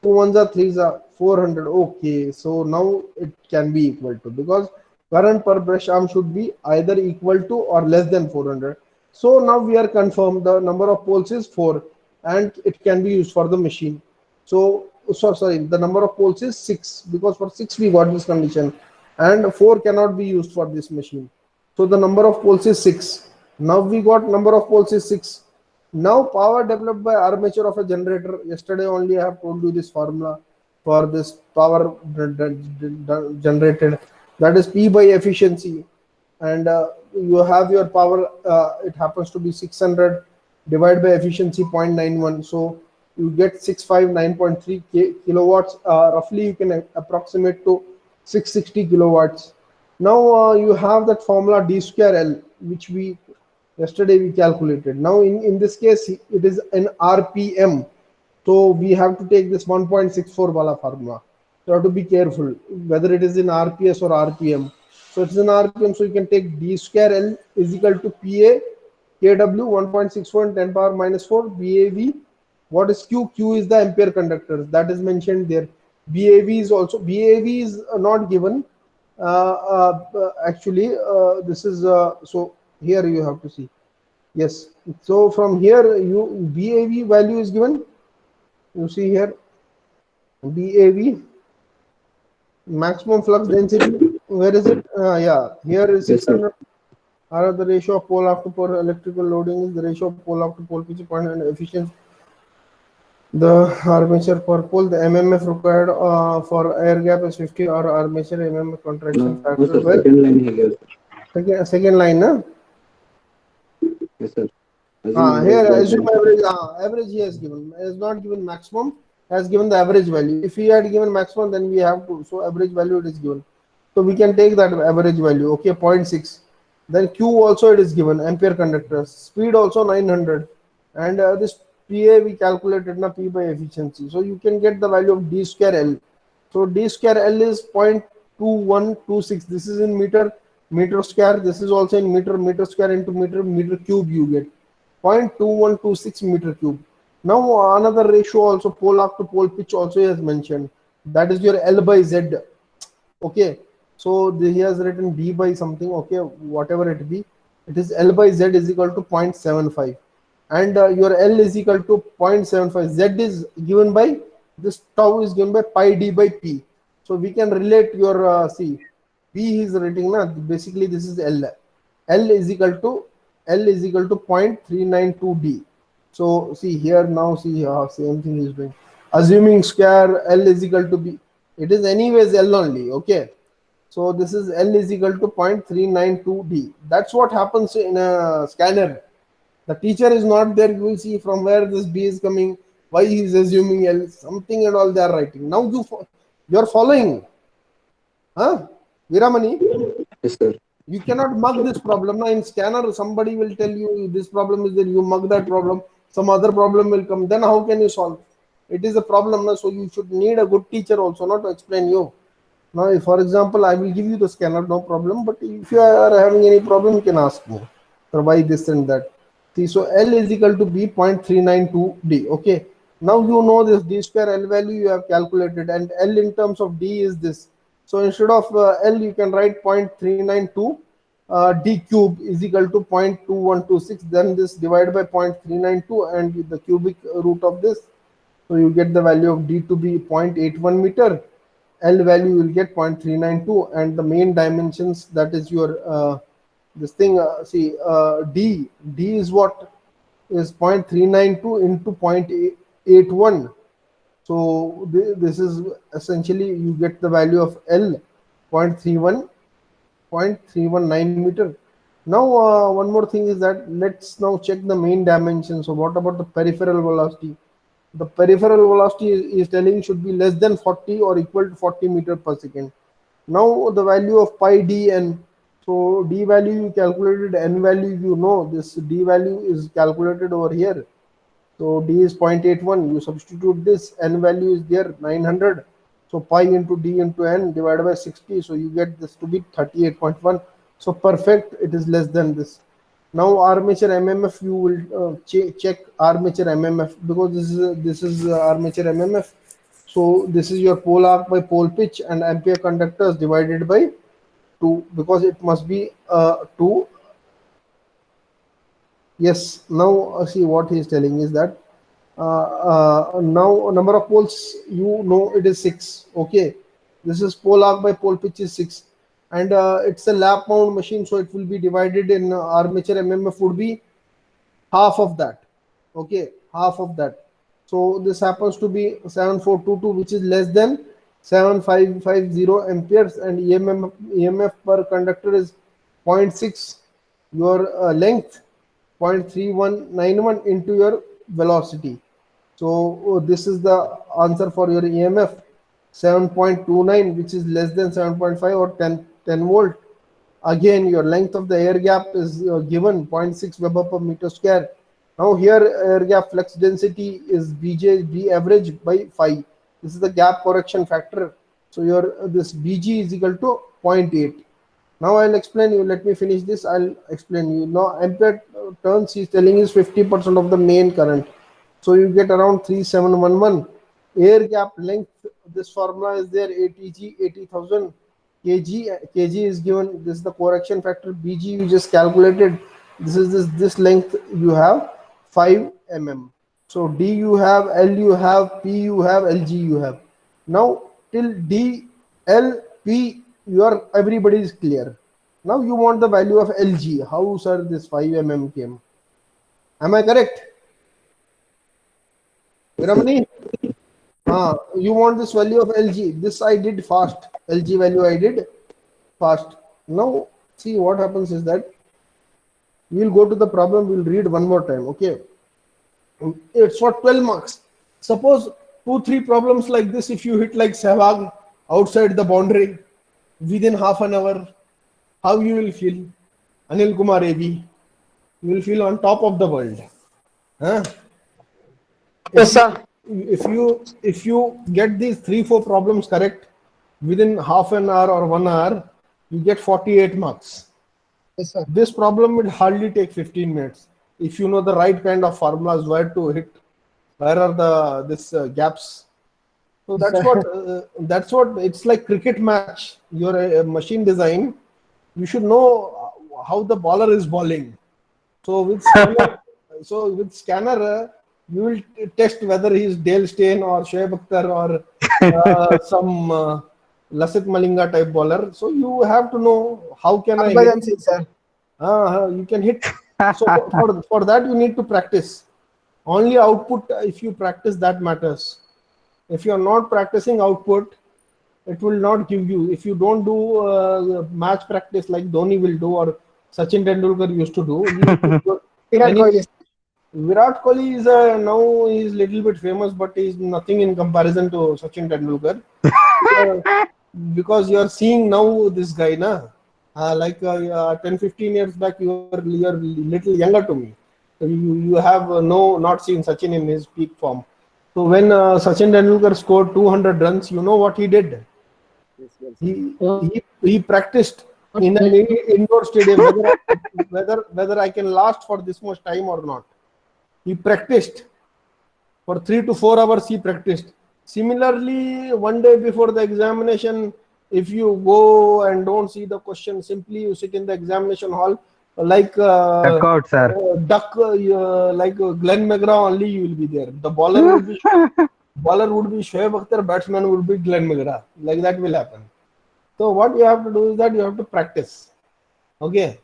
2 ones are 3s are 400. Okay, so now it can be equal to, because current per brush arm should be either equal to or less than 400. So now we are confirmed the number of poles is 4 and it can be used for the machine. So sorry, the number of poles is 6, because for 6 we got this condition, and 4 cannot be used for this machine. So the number of poles is 6. Now we got number of poles is 6. Now power developed by armature of a generator. Yesterday only I have told you this formula for this power generated. that is P by efficiency, and you have your power, it happens to be 600 divided by efficiency 0.91, so you get 659.3 kilowatts. Roughly you can approximate to 660 kilowatts. Now you have that formula d square L, which we yesterday we calculated. Now in this case it is an RPM, so we have to take this 1.64 wala formula. You have to be careful whether it is in RPS or RPM. So it's in RPM, so you can take d square L is equal to PA kW 1.64 and 10 power minus 4 BAV. What is Q? Q is the ampere conductor, that is mentioned there. BAV is also, BAV is not given. Actually, this is so here you have to see. Yes, so from here you BAV value is given. You see here BAV, maximum flux density. Where is it? Yeah, here is Yes, sir. 600. Are the ratio of pole after pole electrical loading is the ratio of pole after pole pitch point and efficiency. The armature per pole, the MMF required for air gap is 50, or armature MMF contraction No, factor. sir. Well, Second line he gave. second line, na? Yes, sir. Assume Here average by assume 10. average. Average he has given. He has not given maximum. Has given the average value. If he had given maximum, then we have to. So average value it is given. So we can take that average value. Okay, 0.6. Then Q also it is given. Ampere conductor. Speed also 900. And this PA we calculated na P by efficiency. So you can get the value of D square L. So D square L is 0.2126. This is in meter square. This is also in meter square into meter cube you get. 0.2126 meter cube. Now another ratio also, pole after pole pitch also has mentioned. That is your L by Z. Okay. So he has written D by something. Okay, whatever it be. It is L by Z is equal to 0.75. And your L is equal to 0.75. Z is given by, this tau is given by pi D by P. So we can relate your, see, P is writing, na, basically this is L. L is equal to 0.392 D. So see here now, see same thing is doing. Assuming square L is equal to B. It is anyways L only, okay. So this is L is equal to 0.392 D. That's what happens in a scanner. The teacher is not there. You will see from where this B is coming, why he is assuming L, something and all they are writing. Now you are following. Huh? Viramani? Yes, sir. You cannot mug this problem. Now in scanner, somebody will tell you this problem is there, you mug that problem, some other problem will come. Then how can you solve? It is a problem now, so you should need a good teacher also, not to explain you. Now, if, for example, I will give you the scanner, no problem. But if you are having any problem, you can ask me. So why this and that? See, so L is equal to B 0.392 D. Okay. Now you know this D square L value you have calculated, and L in terms of D is this. So instead of L, you can write 0.392 D cube is equal to 0.2126. Then this divided by 0.392 and the cubic root of this. So you get the value of D to be 0.81 meter. L value you will get 0.392, and the main dimensions, that is your this thing. D is what is 0.392 into 0.81. So this is essentially you get the value of L 0.319 meter. Now one more thing is that let's now check the main dimension. So what about the peripheral velocity? The peripheral velocity is telling should be less than 40 or equal to 40 meter per second. Now the value of pi dn. So d value you calculated, n value you know, this d value is calculated over here. So d is 0.81. You substitute this, n value is there 900. So pi into d into n divided by 60. So you get this to be 38.1. So perfect. It is less than this. Now armature MMF, you will check armature MMF, because this is armature MMF. So this is your pole arc by pole pitch and ampere conductors divided by 2, because it must be 2. Yes. Now see what he is telling is that now number of poles, you know, it is 6. Okay, this is pole arc by pole pitch is 6. And it's a lap mount machine, so it will be divided in armature MMF would be half of that. Okay, half of that. So this happens to be 7422, which is less than 0.7550 amperes, and EMF per conductor is 0.6. Your length 0.3191 into your velocity. So this is the answer for your EMF 7.29, which is less than 7.5 or 10 volt. Again, your length of the air gap is given 0.6 Weber per meter square. Now here air gap flux density is BJ B average by 5. This is the gap correction factor. So your this BG is equal to 0.8. Now I'll explain you. Let me finish this. I'll explain you. Now ampere turns he's telling is 50% of the main current. So you get around 3711. Air gap length, this formula is there, ATG 80,000 kg is given. This is the correction factor. BG you just calculated. This is this length you have 5 mm. So D you have, L you have, P you have, LG you have. Now till D, L, P, everybody is clear. Now you want the value of LG. How, sir, this 5 mm came? Am I correct? Ramani? You want this value of LG. This I did fast. LG value I did fast. Now see what happens is that we'll go to the problem. We'll read one more time. Okay. It's for 12 marks. Suppose 2-3 problems like this, if you hit like Sehwag outside the boundary within half an hour, how you will feel? Anil Kumar AB, you will feel on top of the world. Huh? Yes, sir. If you get these 3-4 problems correct within half an hour or 1 hour, you get 48 marks. Yes, sir. This problem will hardly take 15 minutes if you know the right kind of formulas, where to hit, where are the gaps. So that's what it's like cricket match. Your machine design, you should know how the bowler is bowling. So with scanner, you will test whether he is Dale Steyn or Shoaib Akhtar or some Lasith Malinga type bowler. So you have to know how can I hit. Sir. You can hit. So for that you need to practice. Only output, if you practice, that matters. If you are not practicing output, it will not give you. If you don't do match practice like Dhoni will do or Sachin Tendulkar used to do, Virat Kohli is now he's little bit famous, but he's nothing in comparison to Sachin Tendulkar. Because you are seeing now this guy, like 10-15 years back, you are little younger to me. You have not seen Sachin in his peak form. So when Sachin Tendulkar scored 200 runs, you know what he did? He practiced in an indoor stadium whether I can last for this much time or not. He practiced for 3 to 4 hours. He practiced. Similarly, one day before the examination, if you go and don't see the question, simply you sit in the examination hall like like Glenn McGrath only, you will be there. The bowler would be Shoaib Akhtar, batsman would be Glenn McGrath. Like that will happen. So what you have to do is that you have to practice. Okay.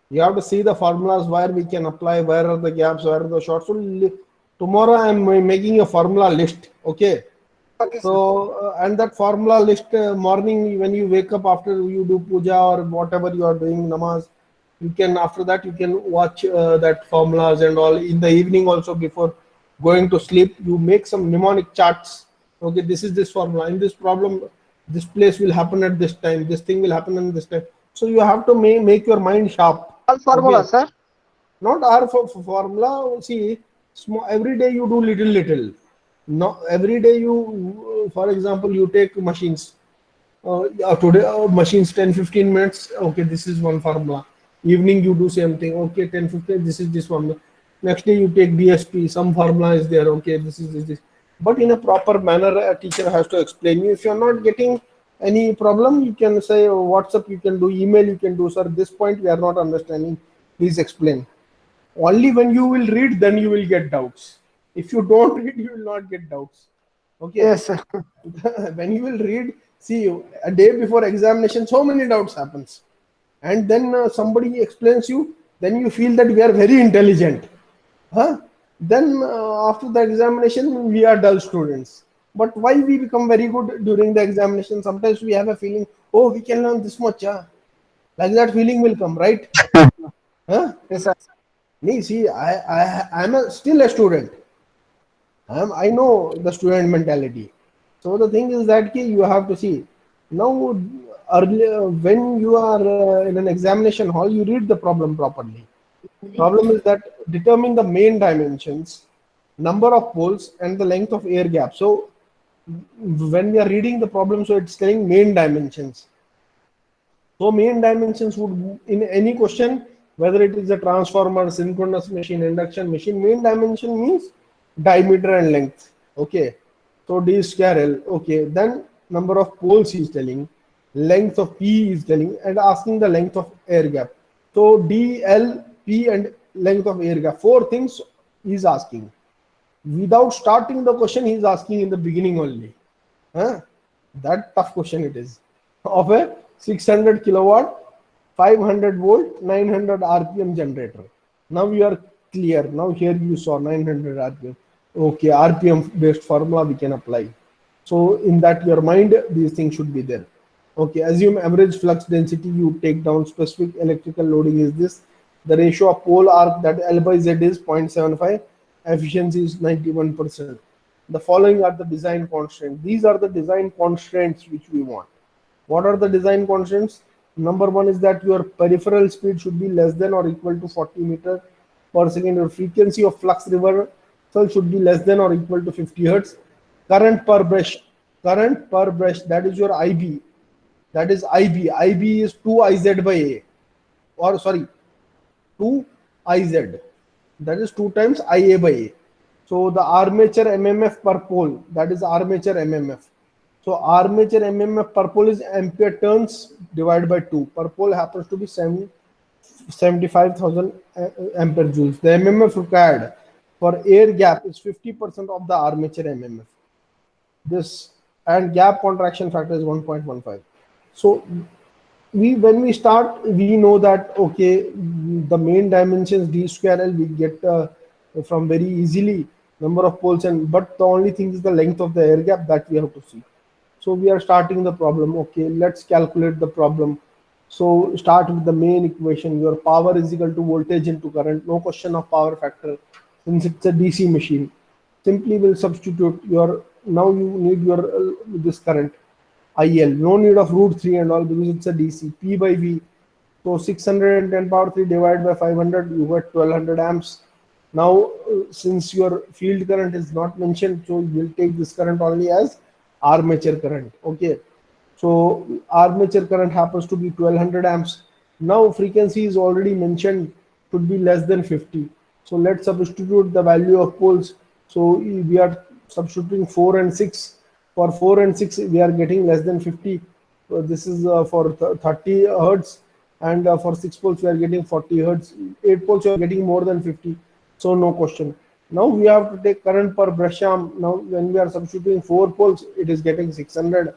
You have to see the formulas where we can apply, where are the gaps, where are the shorts. So tomorrow I am making a formula list. Okay. So and that formula list, morning when you wake up after you do puja or whatever you are doing, namaz, you can, after that you can watch that formulas and all. In the evening also, before going to sleep, you make some mnemonic charts. Okay, this is this formula. In this problem, this place will happen at this time. This thing will happen at this time. So you have to make your mind sharp. All formula, sir. Not our formula. See, every day you do little. No, every day you, for example, you take machines. Today machines 10-15 minutes. Okay, this is one formula. Evening you do same thing. Okay, 10-15. This is this formula. Next day you take DSP. Some formula is there. Okay, this is this. But in a proper manner, a teacher has to explain you. If you are not getting any problem, you can say WhatsApp. You can do email. You can do, sir, this point we are not understanding. Please explain. Only when you will read, then you will get doubts. If you don't read, you will not get doubts. Okay. Yes, sir. When you will read, see, a day before examination, so many doubts happens. And then somebody explains you, then you feel that we are very intelligent. Then after the examination, we are dull students. But why we become very good during the examination? Sometimes we have a feeling, oh, we can learn this much, yeah. Like that feeling will come, right? Huh? Yes, sir. Me, see, I'm still a student. I know the student mentality. So the thing is that you have to see now. Earlier, when you are in an examination hall, you read the problem properly. Problem is that determine the main dimensions, number of poles, and the length of air gap. So when we are reading the problem, so it's telling main dimensions. So main dimensions would, in any question, whether it is a transformer, synchronous machine, induction machine, main dimension means diameter and length. Okay. So d square L. Okay. Then number of poles he is telling, length of P is telling, and asking the length of air gap. So D, L, P, and length of air gap. Four things he is asking. Without starting the question, he is asking in the beginning only. Huh? That tough question it is. Of a 600 kilowatt, 500 volt, 900 RPM generator. Now you are clear. Now here you saw 900 RPM. Okay, RPM based formula we can apply. So in that your mind, these things should be there. Okay, assume average flux density, you take down specific electrical loading is this. The ratio of pole arc, that L by Z is 0.75. Efficiency is 91%. The following are the design constraints. These are the design constraints which we want. What are the design constraints? Number one is that your peripheral speed should be less than or equal to 40 meter per second. Your frequency of flux reversal should be less than or equal to 50 hertz. Current per brush, that is your IB. That is IB. IB is 2IZ by A. Or sorry, 2IZ. That is 2 times IA by A. So the armature MMF per pole, that is armature MMF. So armature MMF per pole is ampere turns divided by 2. Per pole happens to be 75,000 ampere joules. The MMF required for air gap is 50% of the armature MMF. This, and gap contraction factor is 1.15. So when we start, we know that okay, the main dimensions d square L we get from very easily, number of poles, and but the only thing is the length of the air gap that we have to see. So we are starting the problem. Okay, let's calculate the problem. So start with the main equation. Your power is equal to voltage into current. No question of power factor since it's a DC machine. Simply will substitute your, now you need your this current IL. No need of root 3 and all because it's a DC. P by V. So 610 power 3 divided by 500, you get 1200 amps. Now, since your field current is not mentioned, so you will take this current only as armature current. Okay. So armature current happens to be 1200 amps. Now frequency is already mentioned, should be less than 50. So let's substitute the value of poles. So we are substituting 4 and 6. For 4 and 6, we are getting less than 50. So this is for 30 hertz, and for 6 poles, we are getting 40 hertz. 8 poles, we are getting more than 50. So no question. Now we have to take current per brush arm. Now when we are substituting 4 poles, it is getting 600.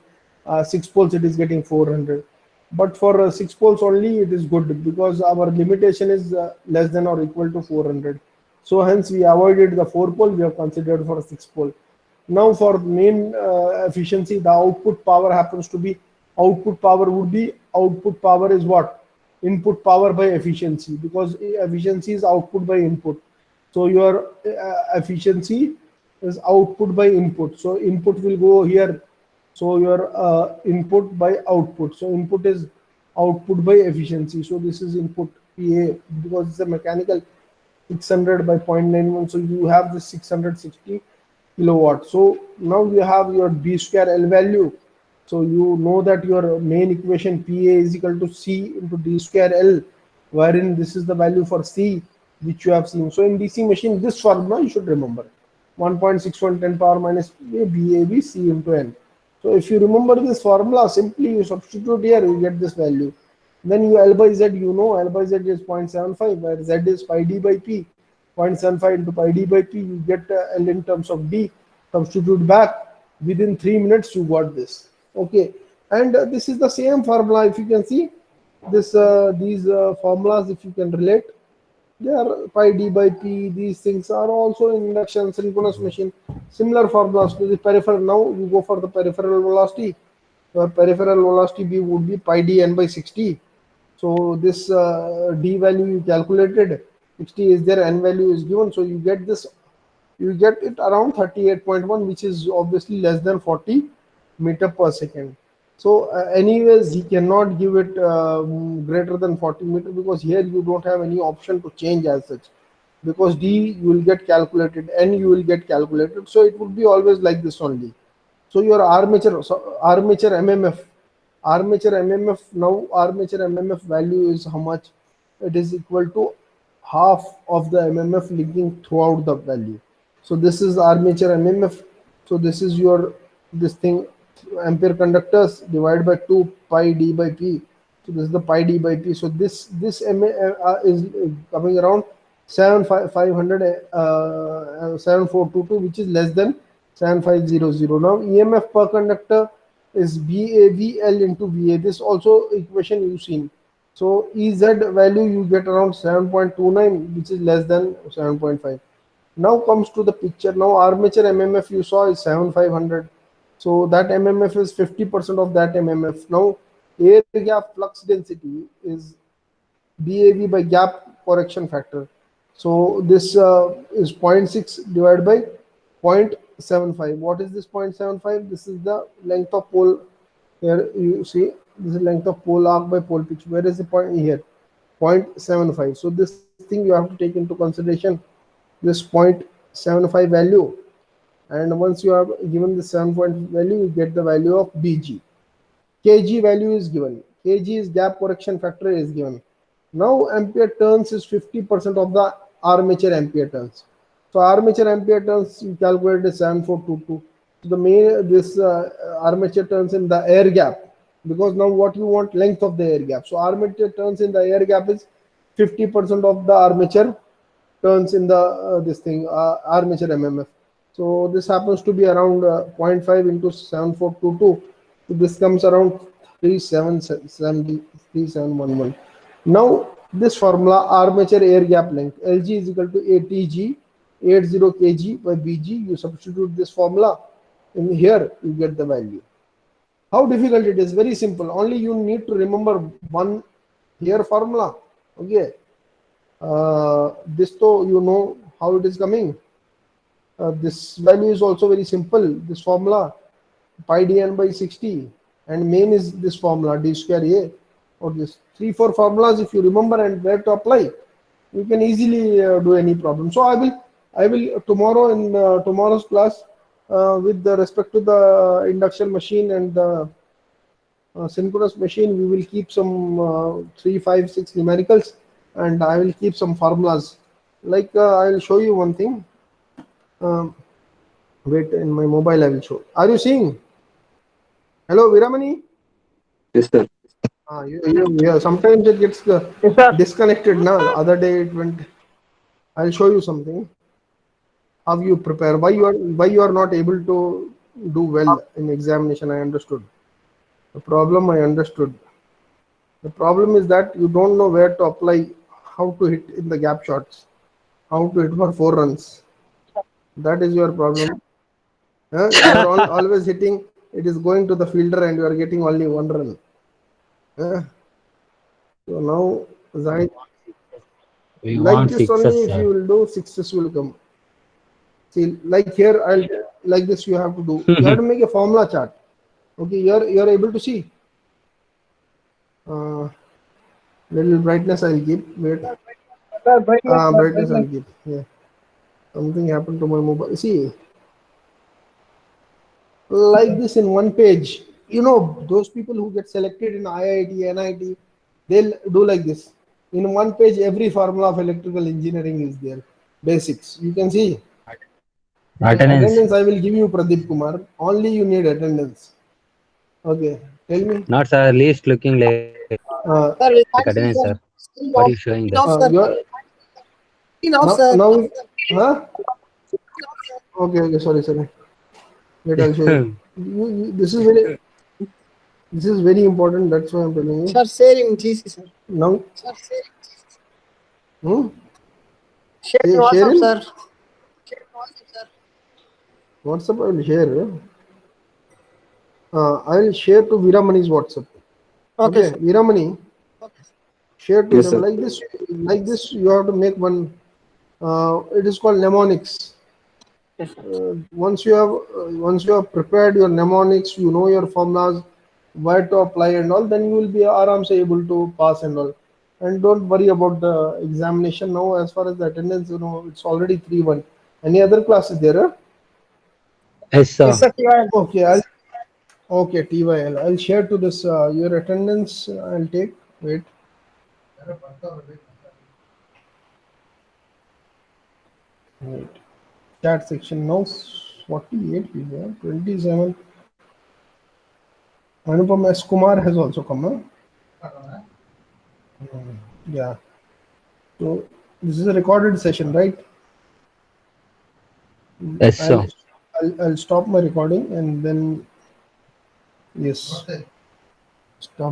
6 poles, it is getting 400. But for 6 poles only, it is good because our limitation is less than or equal to 400. So hence we avoided the 4 pole, we have considered for 6 pole. Now for main efficiency, the output power happens to be, output power would be, output power is what? Input power by efficiency, because efficiency is output by input. So your efficiency is output by input. So input will go here. So your input by output. So input is output by efficiency. So this is input PA because it's a mechanical 600 by 0.91. So you have this 660 kilowatt. So now you have your B square L value. So you know that your main equation PA is equal to C into D square L, wherein this is the value for C, which you have seen. So in DC machine, this formula you should remember. 1.61 10 power minus BAB C into N. So if you remember this formula, simply you substitute here, you get this value. Then you L by Z, you know L by Z is 0.75, where Z is pi D by P. 0.75 into pi D by P, you get L in terms of D. Substitute back. Within 3 minutes, you got this. Okay. And this is the same formula. If you can see this, these formulas, if you can relate. They are pi d by p. These things are also in induction synchronous machine. Similar formulas to the peripheral. Now you go for the peripheral velocity. Peripheral velocity b would be pi d n by 60. So this d value you calculated, 60 is there, n value is given. So you get this, you get it around 38.1, which is obviously less than 40 meter per second. So anyways, he cannot give it greater than 40 meter, because here you don't have any option to change as such, because d you will get calculated, n you will get calculated. So it would be always like this only. So your armature, armature mmf, now armature mmf value is how much? It is equal to half of the mmf linking throughout the value. So this is armature mmf. So this is your, this thing, ampere conductors divided by 2 pi d by p. So this is the pi d by p. So this is coming around 7422, which is less than 7500. Now EMF per conductor is BAVL into VA. This also equation you've seen. So EZ value you get around 7.29, which is less than 7.5. Now comes to the picture. Now armature mmf you saw is 7500. So that mmf is 50% of that mmf. Now air gap flux density is BAV by gap correction factor. So this is 0.6 divided by 0.75. What is this 0.75? This is the length of pole. Here you see, this is length of pole arc by pole pitch. Where is the point here? 0.75. So this thing you have to take into consideration, this 0.75 value, and once you have given the 7 point value, you get the value of BG. Kg value is given. Kg is gap correction factor is given. Now ampere turns is 50% of the armature ampere turns. So armature ampere turns you calculated 7422. So the main, this armature turns in the air gap, because now what you want, length of the air gap. So armature turns in the air gap is 50% of the armature turns in the this thing, armature mmf. So this happens to be around 0.5 into 7422. So this comes around 3711. Now this formula, armature air gap length, Lg is equal to ATG 80 kg by Bg. You substitute this formula in here, you get the value. How difficult it is? Very simple. Only you need to remember one here formula. Okay. This though you know how it is coming. This value is also very simple. This formula, pi dn by 60, and main is this formula d square a, or this 3-4 formulas. If you remember and where to apply, you can easily do any problem. So I will tomorrow in tomorrow's class, with the respect to the induction machine and the synchronous machine, we will keep some 3, 5, 6 numericals, and I will keep some formulas. Like I will show you one thing. Wait, in my mobile I will show. Are you seeing? Hello, Viramani? Yes, sir. Yeah, sometimes it gets disconnected now. Other day it went. I'll show you something. How you prepare? Why you are not able to do well in examination? I understood. The problem I understood. The problem is that you don't know where to apply, how to hit in the gap shots, how to hit for 4 runs. That is your problem. You are always hitting. It is going to the fielder and you are getting only 1 run. So now, like this only, if you will do, success will come. See, like here, like this you have to do. You have to make a formula chart. Okay, you're able to see. Little brightness I'll give. Wait. Brightness I'll give. Yeah. Something happened to my mobile. See, like this in one page. You know, those people who get selected in IIT, NIT, they'll do like this. In one page, every formula of electrical engineering is there. Basics. You can see. Attendance I will give you, Pradeep Kumar. Only you need attendance. Okay. Tell me. Not sir, least looking like attendance, sir. What are you showing that? Now, huh? Okay, sorry. Wait, I'll show you. This is very important. That's why I'm telling you. Sir, sharing GC, sir. Now, Share in Share WhatsApp, in sir. WhatsApp. I will share. I will share to Viramani's WhatsApp. Okay, Okay, sir. Viramani, share to Yes, them sir. like this. Like this, you have to make one. It is called mnemonics. Yes, sir. Once you have prepared your mnemonics, you know your formulas, where to apply and all, then you will be aram say able to pass and all. And don't worry about the examination now. As far as the attendance, it's already 3-1. Any other classes there? Huh? Yes, sir. Yes, sir. TYL. Okay, okay, TYL. I'll share to this your attendance. I'll take. Wait. Wait. Chat section now 48 people, 27. Anupam S. Kumar has also come. Huh? Yeah. So this is a recorded session, right? Yes, I'll sir. I'll stop my recording and then yes. Stop.